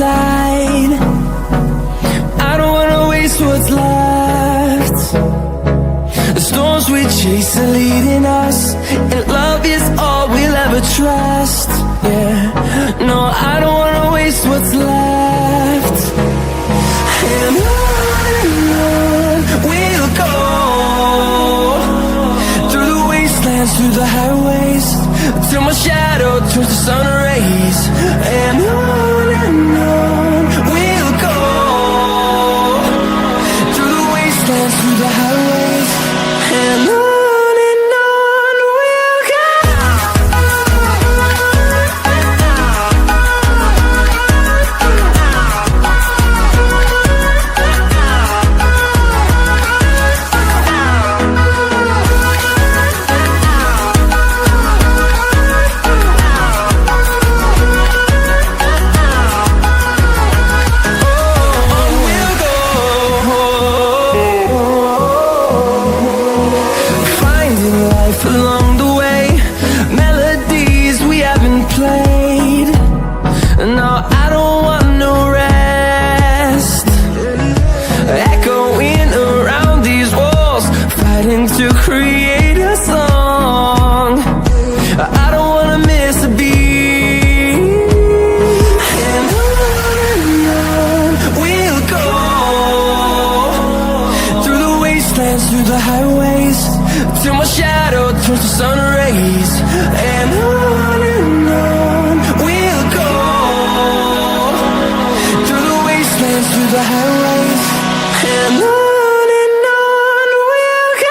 side. I don't wanna waste what's left. The storms we chase are leading us, and love is all we'll ever trust. Yeah, no, I don't wanna waste what's left. And on we'll go, through the wastelands, through the highways, till my shadow turns to sun rays. And on we'll go, through the wastelands, through the highways, and on we'll go. Along the way, melodies we haven't played. No, I don't want no rest. Echoing around these walls, fighting to create a song. I don't wanna miss a beat. And on we'll go, through the wastelands, through the highways, till my shadow turns to sun rays. And on we'll go, through the wastelands, through the highways, and on we'll go.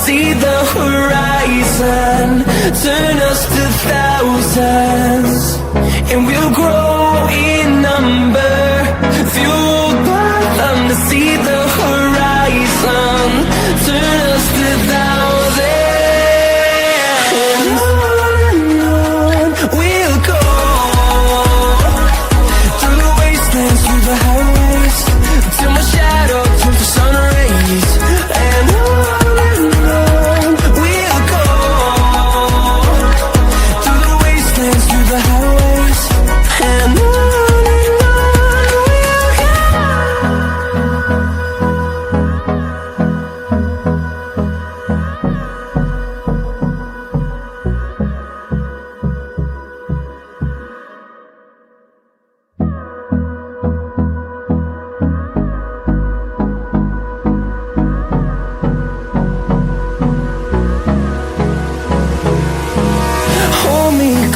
See the horizon, turn us to thousands, and we'll grow in number, fueled by them. To see the horizon, turn us to thousands, and on we'll go, through the wastelands, through the highways, till my shadow turns to sun rays. And on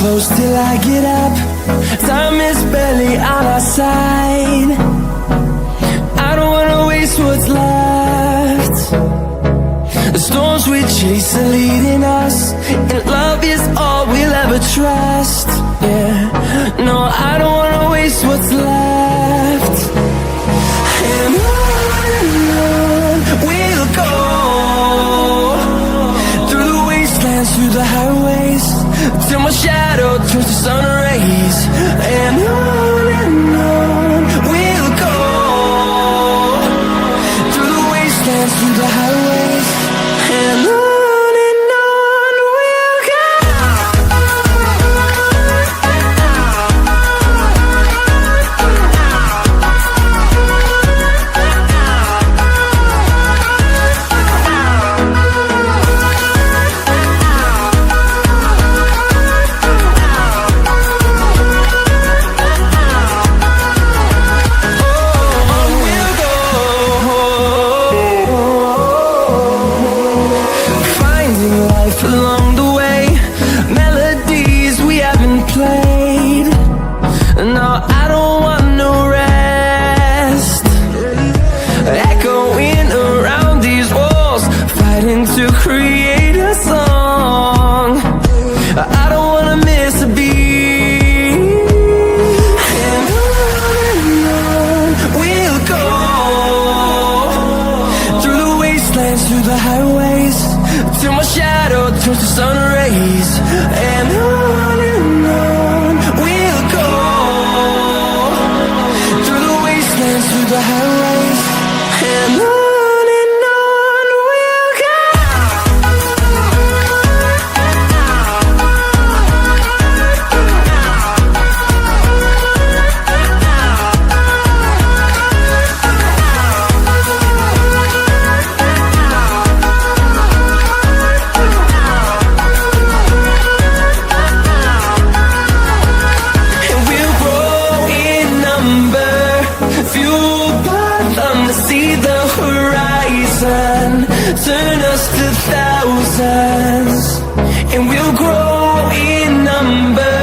close till I get up, time is barely on our side. I don't wanna waste what's left. The storms we chase are leading us, and love is all we'll ever trust. Yeah, no, I don't wanna waste what's left. And on we'll go, through the wastelands, through the highways, till my shadow turns to sun rays. And on we'll go, through the wastelands, through the highways, and on we'll go. till my shadow turns to sun rays. And on we'll go, through the wastelands, through the highways. And on we'll go. Turn us to thousands, and we'll grow in number,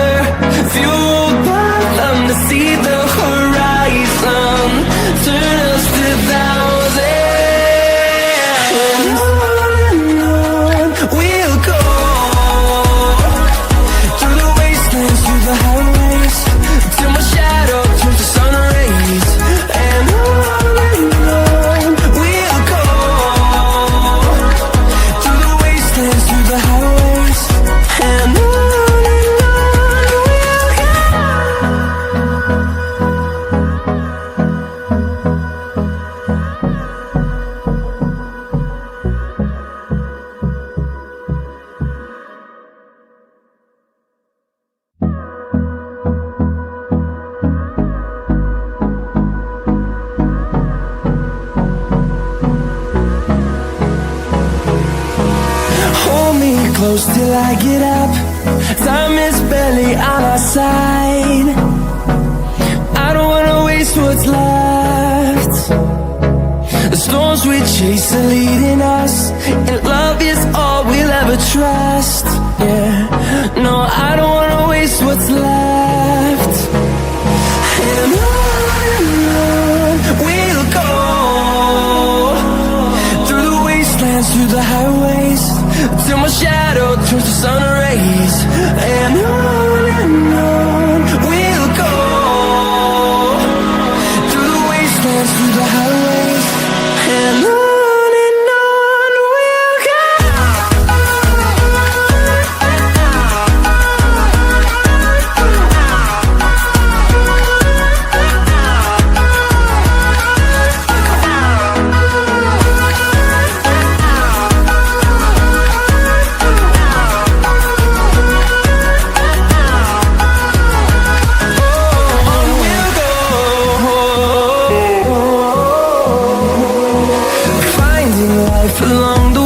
fueled by them to see the horizon. Turn us to thousands, and on we'll go, through the wastelands, through the highways, till my shadow turns to sun rays. And on we'll go, through the highways. And on we'll go. Hold me close till I get up. Time is barely on our side. I don't wanna waste what's left. The storms we chase are leading us, and love is all we'll ever trust. Yeah, no, I don't wanna waste what's left. And on we'll go, through the wastelands, through the highways, till my shadow turns to sun rays. And on we'll go, through the wastelands, through the highways. And on we'll go. Along the